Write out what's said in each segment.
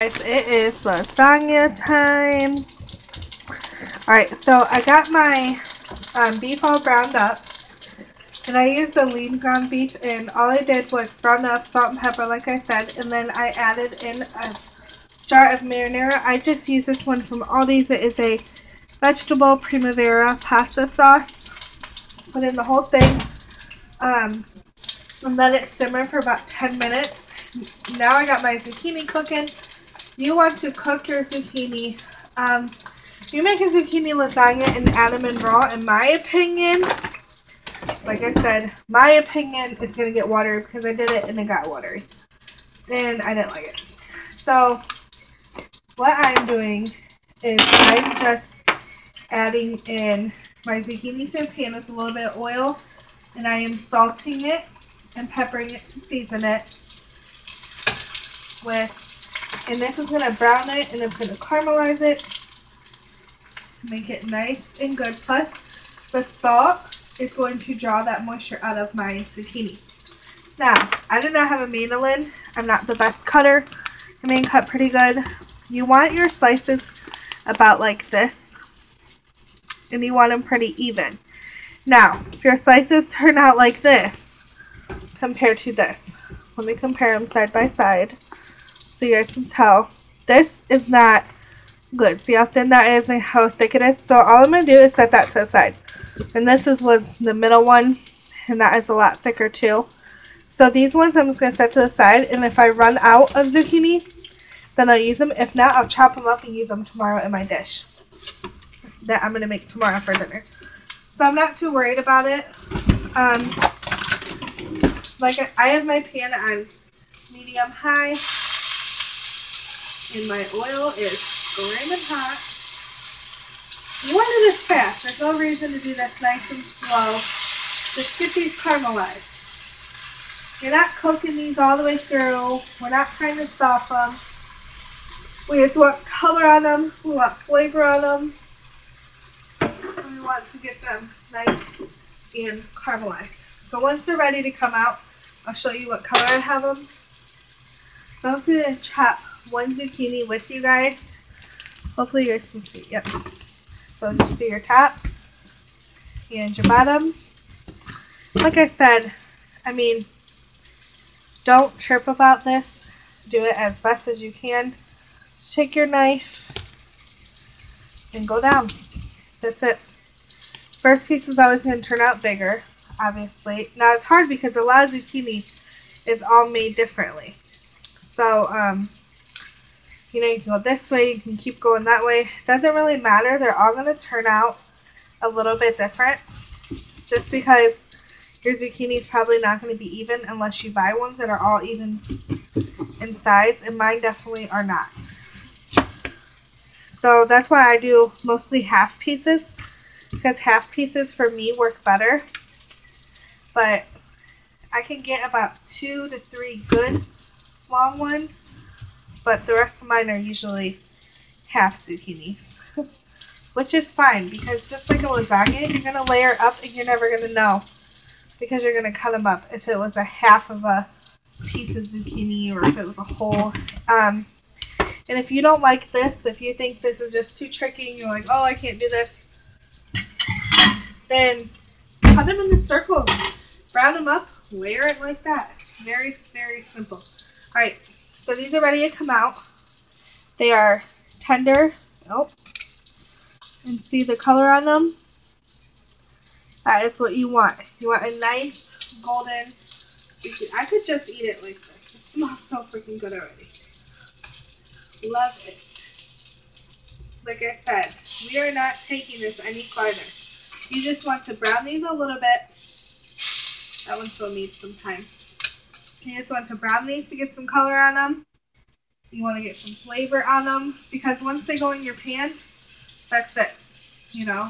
It is lasagna time. Alright, so I got my beef all browned up. And I used the lean ground beef, and all I did was brown up, salt and pepper like I said, and then I added in a jar of marinara. I just used this one from Aldi's. It is a vegetable primavera pasta sauce. Put in the whole thing and let it simmer for about 10 minutes. Now I got my zucchini cooking. You want to cook your zucchini. You make a zucchini lasagna and add them in raw, in my opinion. Like I said, my opinion is going to get watery because I did it and it got watery. And I didn't like it. So, what I'm doing is I'm just adding in my zucchini to a pan with a little bit of oil. And I am salting it and peppering it to season it with. And this is going to brown it and it's going to caramelize it. Make it nice and good. Plus, the salt is going to draw that moisture out of my zucchini. Now, I do not have a mandolin. I'm not the best cutter. I mean, cut pretty good. You want your slices about like this. And you want them pretty even. Now, if your slices turn out like this compared to this. Let me compare them side by side so you guys can tell. This is not good. See how thin that is and how thick it is? So all I'm going to do is set that to the side. And this was the middle one, and that is a lot thicker too. So these ones I'm just going to set to the side, and if I run out of zucchini, then I'll use them. If not, I'll chop them up and use them tomorrow in my dish that I'm going to make tomorrow for dinner. So I'm not too worried about it. Like I have my pan on medium high, and my oil is screaming hot. You want to do this fast. There's no reason to do this nice and slow. Just get these caramelized. You're not cooking these all the way through. We're not trying to sauce them. We just want color on them. We want flavor on them. And we want to get them nice and caramelized. So once they're ready to come out, I'll show you what color I have them. So I'm going to chop one zucchini with you guys. Hopefully you guys can see. Yep. So just do your top and your bottom. Like I said, I mean, don't trip about this. Do it as best as you can. Take your knife and go down. That's it. First piece is always going to turn out bigger, obviously. Now it's hard because a lot of zucchini is all made differently. So, you know, you can go this way, you can keep going that way. It doesn't really matter. They're all going to turn out a little bit different. Just because your zucchini is probably not going to be even unless you buy ones that are all even in size. And mine definitely are not. So that's why I do mostly half pieces. Because half pieces for me work better. But I can get about 2 to 3 good long ones. But the rest of mine are usually half zucchini, which is fine because just like a lasagna, you're going to layer up and you're never going to know because you're going to cut them up if it was a half of a piece of zucchini or if it was a whole. And if you don't like this, if you think this is just too tricky and you're like, oh, I can't do this, then cut them into circles, round them up, layer it like that. Very, very simple. All right. So these are ready to come out. They are tender. Oh. And see the color on them? That is what you want. You want a nice golden. I could just eat it like this. It smells so freaking good already. Love it. Like I said, we are not taking this any farther. You just want to brown these a little bit. That one still needs some time. You just want to brown these to get some color on them. You want to get some flavor on them because once they go in your pan, that's it. You know,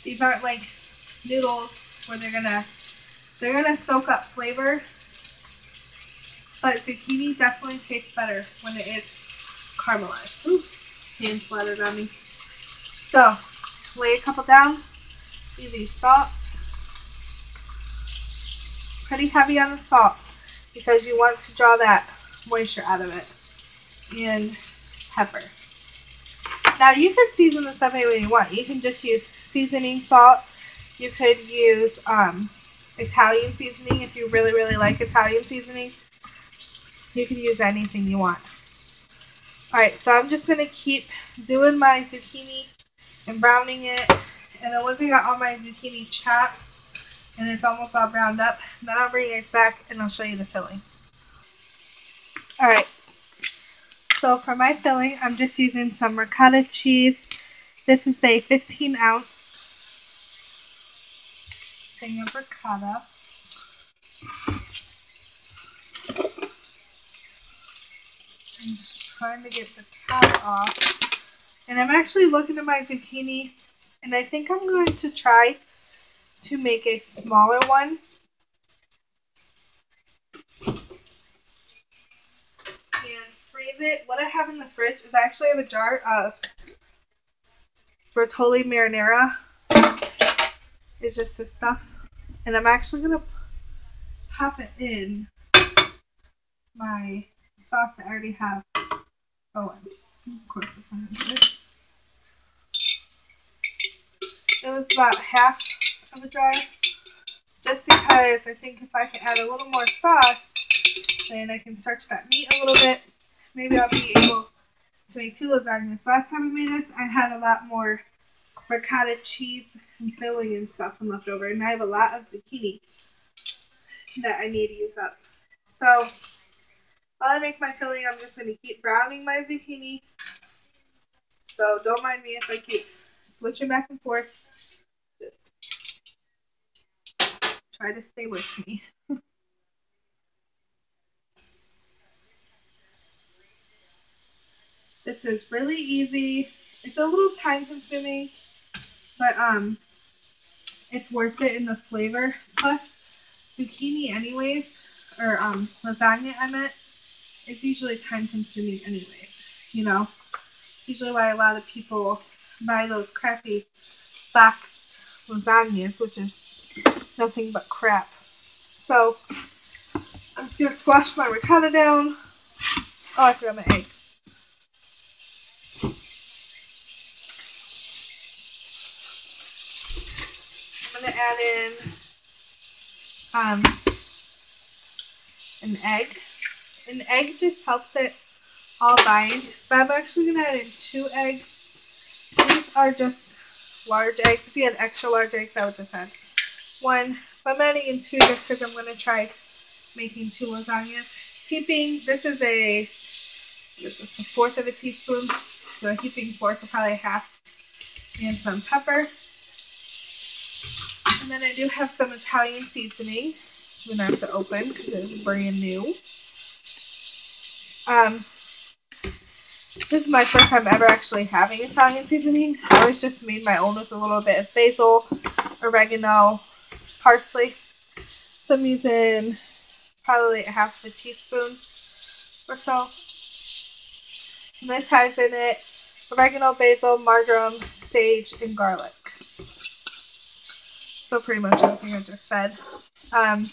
these aren't like noodles where they're gonna soak up flavor. But zucchini definitely tastes better when it is caramelized. Ooh, hand splattered on me. So lay a couple down. Use these salt. Pretty heavy on the salt because you want to draw that moisture out of it. and pepper. Now you can season this up any way you want. You can just use seasoning salt. You could use Italian seasoning if you really, really like Italian seasoning. You can use anything you want. Alright, so I'm just going to keep doing my zucchini and browning it. And then once I got all my zucchini chopped and it's almost all browned up, then I'll bring it back and I'll show you the filling. Alright, so for my filling, I'm just using some ricotta cheese. This is a 15-ounce thing of ricotta. I'm just trying to get the top off. And I'm actually looking at my zucchini, and I think I'm going to try to make a smaller one. And freeze it. What I have in the fridge is I actually have a jar of Bertolli marinara. It's just this stuff. And I'm actually going to pop it in my sauce that I already have. Oh, of course it's not good. It was about half of a jar. Just because I think if I can add a little more sauce, then I can starch that meat a little bit. Maybe I'll be able to make 2 lasagnas. Last time I made this, I had a lot more ricotta cheese and filling and stuff left over. And I have a lot of zucchini that I need to use up. So while I make my filling, I'm just going to keep browning my zucchini. So don't mind me if I keep switching back and forth. Just try to stay with me. This is really easy. It's a little time consuming, but it's worth it in the flavor. Plus, zucchini anyways, or lasagna I meant, is usually time consuming anyways, you know. Usually why a lot of people buy those crappy boxed lasagnas, which is nothing but crap. So, I'm just going to squash my ricotta down. Oh, I forgot my eggs. I'm going to add in an egg. An egg just helps it all bind, but I'm actually going to add in 2 eggs. These are just large eggs. If you had extra large eggs, I would just add 1. But I'm adding in 2 just because I'm going to try making 2 lasagnas. Heaping, this is a 1/4 of a teaspoon, so a heaping fork, so probably 1/2, and some pepper. And then I do have some Italian seasoning, which I'm going to have to open because it's brand new. This is my first time ever actually having Italian seasoning. I always just made my own with a little bit of basil, oregano, parsley. So I'm using probably 1/2 teaspoon or so. And this has in it oregano, basil, marjoram, sage, and garlic. So pretty much everything I just said. I'm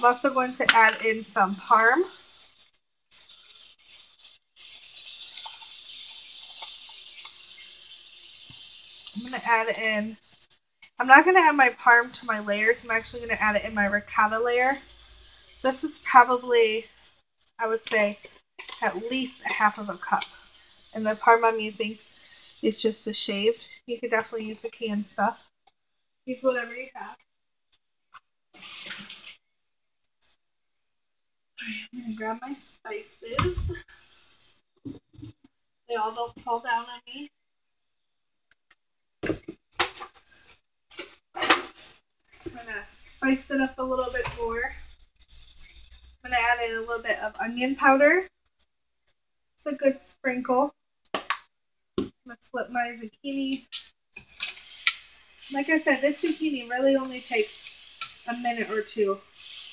also going to add in some parm. I'm going to add in, I'm not going to add my parm to my layers. I'm actually going to add it in my ricotta layer. So this is probably, I would say, at least 1/2 cup. And the parm I'm using is just the shaved. You could definitely use the canned stuff. Use whatever you have. Alright, I'm going to grab my spices. They all don't fall down on me. I'm going to spice it up a little bit more. I'm going to add in a little bit of onion powder. It's a good sprinkle. Let's flip my zucchini. Like I said, this zucchini really only takes a minute or 2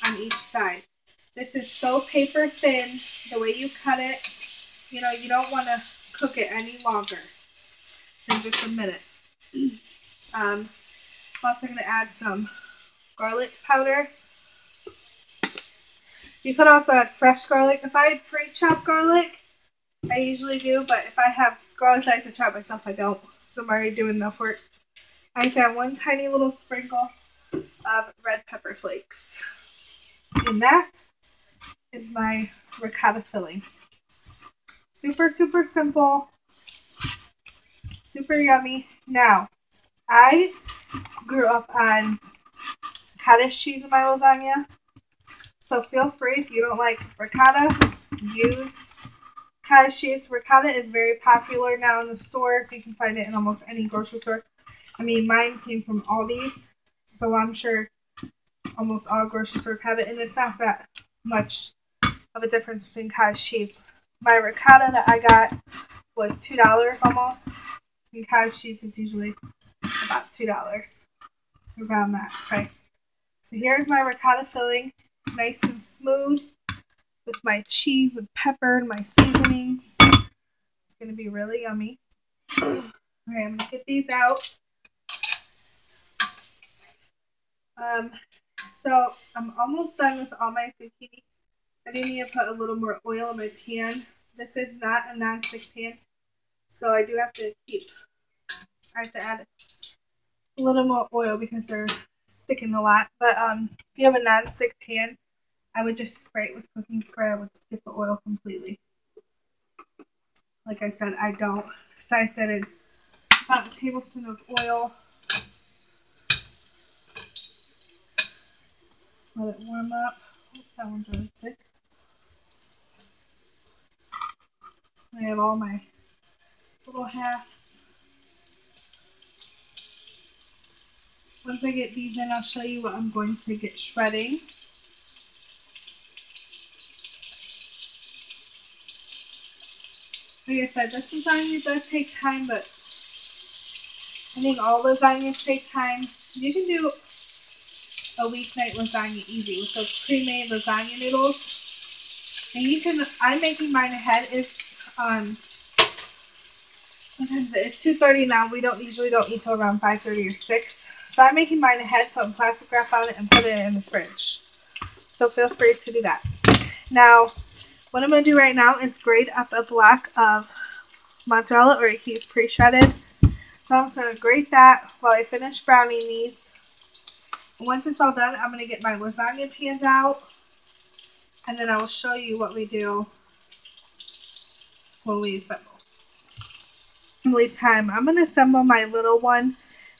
on each side. This is so paper thin, the way you cut it, you know, you don't want to cook it any longer than just a minute. I'm also going to add some garlic powder. You could also add fresh garlic. If I had pre-chopped garlic, I usually do, but if I have garlic that I have to chop myself, I don't. So I'm already doing enough work. I just add one tiny little sprinkle of red pepper flakes. And that is my ricotta filling. Super, super simple. Super yummy. Now, I grew up on cottage cheese in my lasagna. So feel free, if you don't like ricotta, use cottage cheese. Ricotta is very popular now in the stores. You can find it in almost any grocery store. I mean, mine came from Aldi's, so I'm sure almost all grocery stores have it, and it's not that much of a difference between cottage cheese. My ricotta that I got was $2 almost, and cottage cheese is usually about $2, around that price. So here's my ricotta filling, nice and smooth, with my cheese and pepper and my seasonings. It's going to be really yummy. Okay, I'm going to get these out. So I'm almost done with all my zucchini. I do need to put a little more oil in my pan. This is not a non-stick pan, so I do have to add a little more oil because they're sticking a lot. But if you have a non-stick pan, I would just spray it with cooking spray. I would skip the oil completely. Like I said, I don't. So I said it's about a tablespoon of oil. Let it warm up. Oops, that one's really thick. I have all my little halves. Once I get these in, I'll show you what I'm going to get shredding. Like I said, this lasagna does take time, but I think all lasagnas take time. You can do a weeknight lasagna easy with those pre-made lasagna noodles. And you can, I'm making mine ahead. It's sometimes it's 2:30 now. We usually don't eat till around 5:30 or 6. So I'm making mine ahead, putting plastic wrap on it and put it in the fridge. So feel free to do that. Now, what I'm going to do right now is grate up a block of mozzarella, or he's pre-shredded. So I'm just going to grate that while I finish browning these. Once it's all done, I'm going to get my lasagna pans out, and then I will show you what we do when we assemble. Assembly time. I'm going to assemble my little one.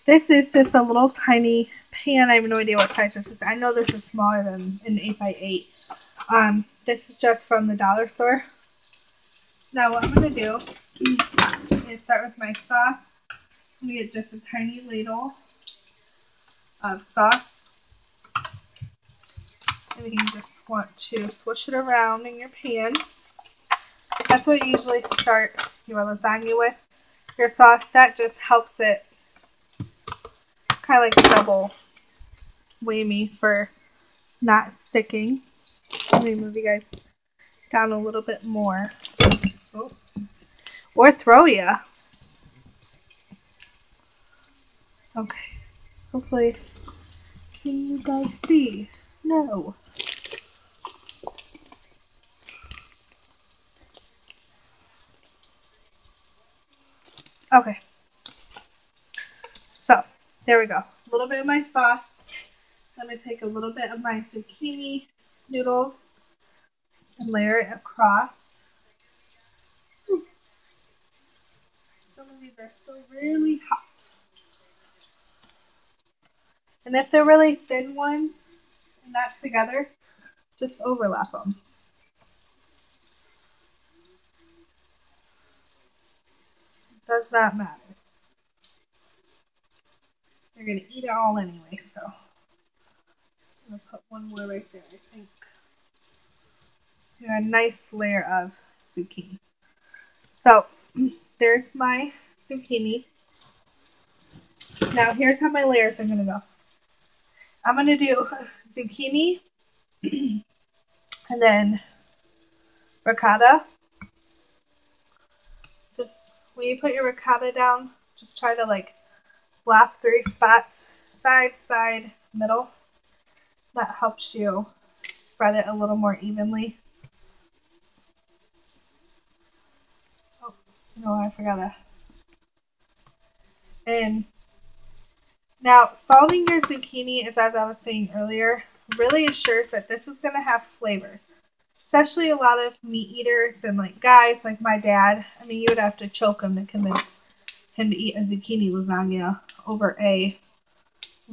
This is just a little tiny pan. I have no idea what size this is. I know this is smaller than an 8x8. This is just from the dollar store. Now what I'm going to do is start with my sauce. I'm going to get just a tiny ladle of sauce, and you just want to swish it around in your pan. That's what you usually start your lasagna with. Your sauce, that just helps it kind of like double whammy for not sticking. Let me move you guys down a little bit more. Oh. Or throw ya. Okay. Hopefully, can you guys see? No. Okay. So, there we go. A little bit of my sauce. I'm going to take a little bit of my zucchini noodles and layer it across. Some of these are still really hot. And if they're really thin ones and not together, just overlap them. It does not matter. You're going to eat it all anyway, so I'm going to put one more right there, I think. A nice layer of zucchini. So, there's my zucchini. Now, here's how my layers are going to go. I'm going to do zucchini, and then ricotta. Just when you put your ricotta down, just try to like block 3 spots, side, side, middle. That helps you spread it a little more evenly. Oh, no, I forgot that. And now, salting your zucchini is, as I was saying earlier, really assures that this is going to have flavor. Especially a lot of meat eaters and like guys like my dad. I mean, you would have to choke him to convince him to eat a zucchini lasagna over a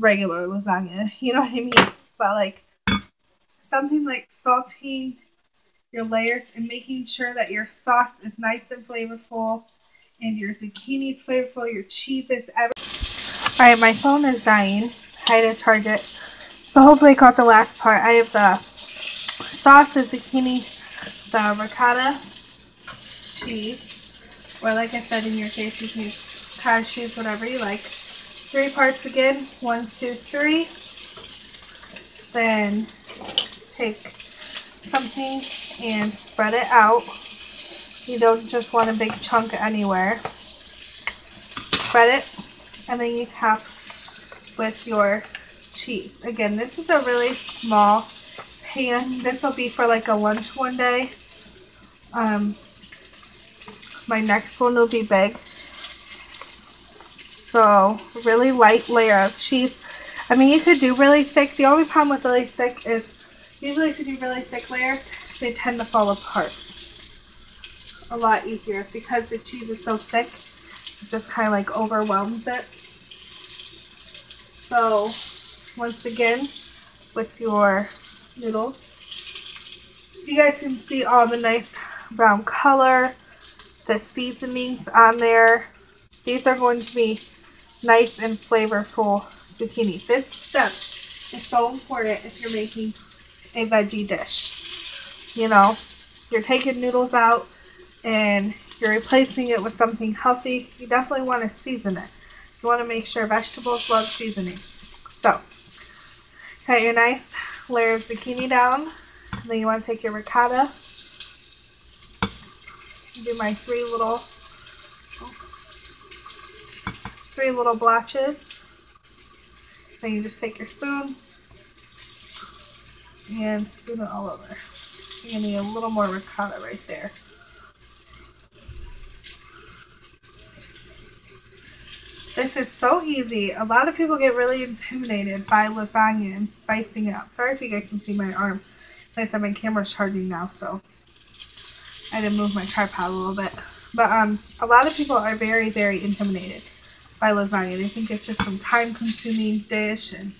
regular lasagna. You know what I mean? But like something like salting your layers and making sure that your sauce is nice and flavorful and your zucchini is flavorful, your cheese is Alright, my phone is dying. I had to charge it. So hopefully I caught the last part. I have the sauce, the zucchini, the ricotta cheese, or like I said in your case, you can use cottage cheese, whatever you like. 3 parts again. 1, 2, 3. Then take something and spread it out. You don't just want a big chunk anywhere. Spread it, and then you have with your cheese. Again, this is a really small pan. This will be for like a lunch one day. My next one will be big. So, really light layer of cheese. I mean, you could do really thick. The only problem with really thick is, usually if you do really thick layers, they tend to fall apart a lot easier because the cheese is so thick. It just kind of like overwhelms it. So, once again, with your noodles, you guys can see all the nice brown color, the seasonings on there. These are going to be nice and flavorful zucchini. This step is so important if you're making a veggie dish. You know, you're taking noodles out and you're replacing it with something healthy. You definitely want to season it. You want to make sure vegetables love seasoning. So, cut your nice layer of zucchini down. And then you want to take your ricotta. Do my 3 little blotches. Then you just take your spoon and spoon it all over. You're going to need a little more ricotta right there. This is so easy. A lot of people get really intimidated by lasagna and spicing it up. Sorry if you guys can see my arm. Like I said, my camera's charging now, so I had to move my tripod a little bit. But a lot of people are very, very intimidated by lasagna. They think it's just some time-consuming dish and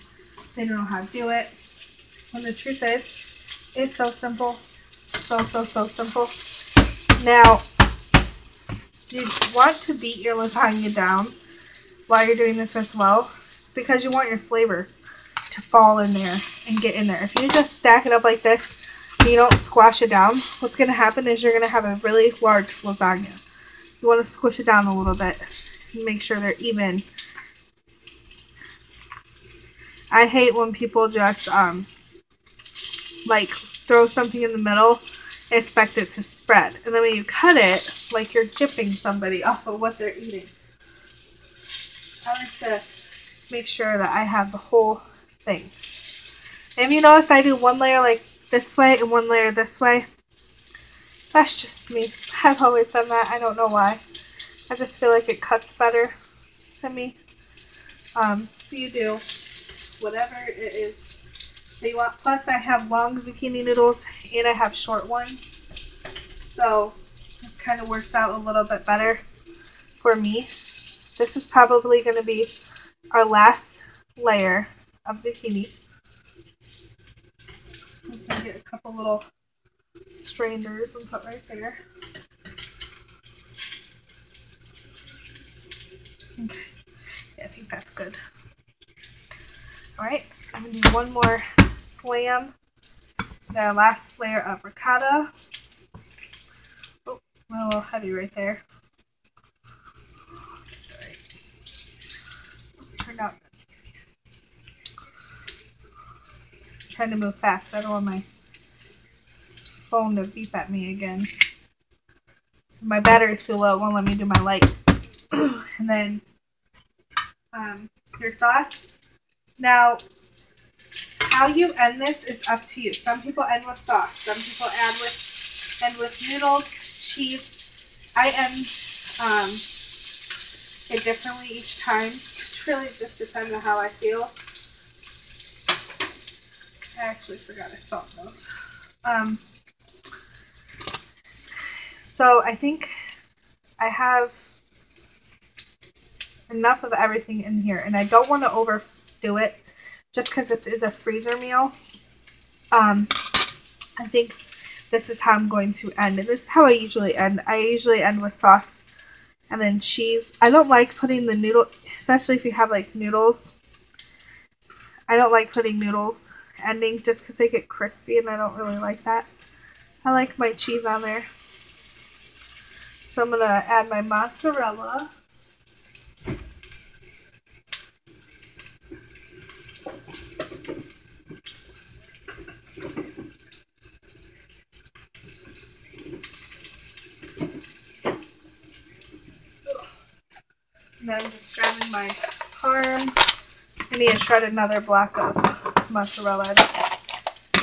they don't know how to do it. When the truth is, it's so simple. So simple. Now, you want to beat your lasagna down while you're doing this as well, because you want your flavors to fall in there and get in there. If you just stack it up like this and you don't squash it down, what's going to happen is you're going to have a really large lasagna. You want to squish it down a little bit and make sure they're even. I hate when people just like throw something in the middle, expect it to spread, and then when you cut it, like you're gypping somebody off of what they're eating. I like to make sure that I have the whole thing. And if you notice, I do one layer like this way and one layer this way. That's just me. I've always done that. I don't know why. I just feel like it cuts better to me. So you do whatever it is that you want. Plus, I have long zucchini noodles and I have short ones. So this kind of works out a little bit better for me. This is probably going to be our last layer of zucchini. I'm going to get a couple little strainers and put right there. Okay, yeah, I think that's good. Alright, I'm going to do one more slam. The last layer of ricotta. Oh, a little heavy right there. Turned out good. Trying to move fast. I don't want my phone to beep at me again. So my battery's too low. It won't let me do my light. And then your sauce. Now, how you end this is up to you. Some people end with sauce. Some people end with noodles, cheese. I end it differently each time. It really just depends on how I feel. I actually forgot I salt those. So I think I have enough of everything in here, and I don't want to overdo it just because this is a freezer meal. I think this is how I'm going to end, and this is how I usually end. I usually end with sauce and then cheese. I don't like putting the noodle, especially if you have like noodles. I don't like putting noodles ending just because they get crispy, and I don't really like that. I like my cheese on there. So I'm going to add my mozzarella. And then I'm just grabbing my parm. I need to shred another block of mozzarella. I don't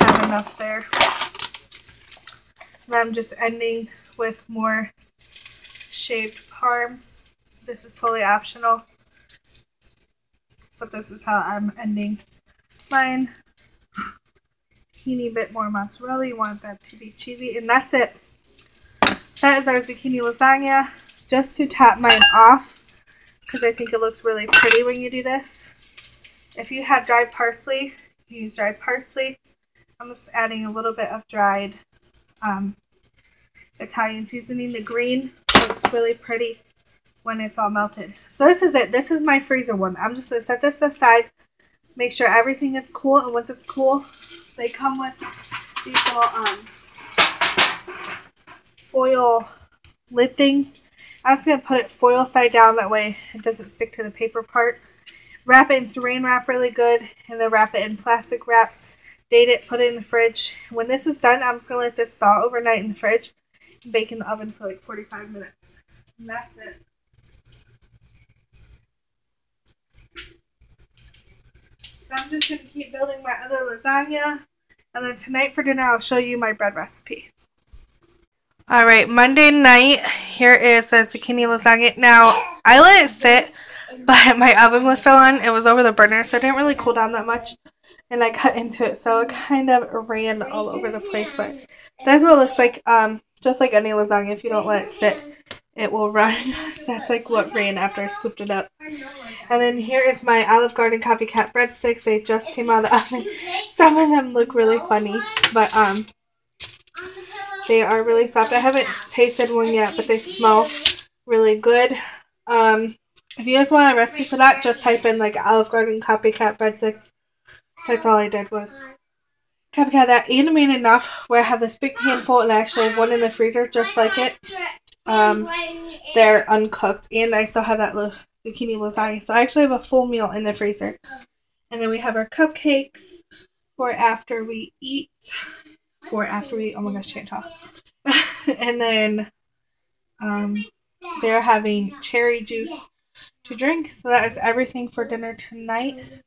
have enough there. And I'm just ending with more shaved parm. This is totally optional, but this is how I'm ending mine. Teeny bit more mozzarella. You want that to be cheesy, and that's it. That is our zucchini lasagna. Just to top mine off, because I think it looks really pretty when you do this. If you have dried parsley, use dried parsley. I'm just adding a little bit of dried Italian seasoning. The green looks really pretty when it's all melted. So this is it. This is my freezer one. I'm just going to set this aside, make sure everything is cool, and once it's cool, they come with these little foil lid things. I'm just going to put it foil side down, that way it doesn't stick to the paper part. Wrap it in saran wrap really good, and then wrap it in plastic wrap. Date it, put it in the fridge. When this is done, I'm just going to let this thaw overnight in the fridge and bake in the oven for like 45 minutes. And that's it. So I'm just going to keep building my other lasagna. And then tonight for dinner, I'll show you my bread recipe. Alright, Monday night, here is the zucchini lasagna. Now, I let it sit, but my oven was still on. It was over the burner, so it didn't really cool down that much. And I cut into it, so it kind of ran all over the place. But that's what it looks like. Just like any lasagna, if you don't let it sit, it will run. That's like what ran after I scooped it up. And then here is my Olive Garden copycat breadsticks. They just came out of the oven. Some of them look really funny, but they are really soft. I haven't tasted one yet, but they smell really good. If you guys want a recipe for that, just type in like Olive Garden copycat breadsticks. That's all I did was copycat that. And I made enough where I have this big pan full, and I actually have one in the freezer just like it. They're uncooked, and I still have that little zucchini lasagna. So I actually have a full meal in the freezer. And then we have our cupcakes for after we eat. Oh my gosh, can't talk. And then they're having cherry juice to drink. So that is everything for dinner tonight.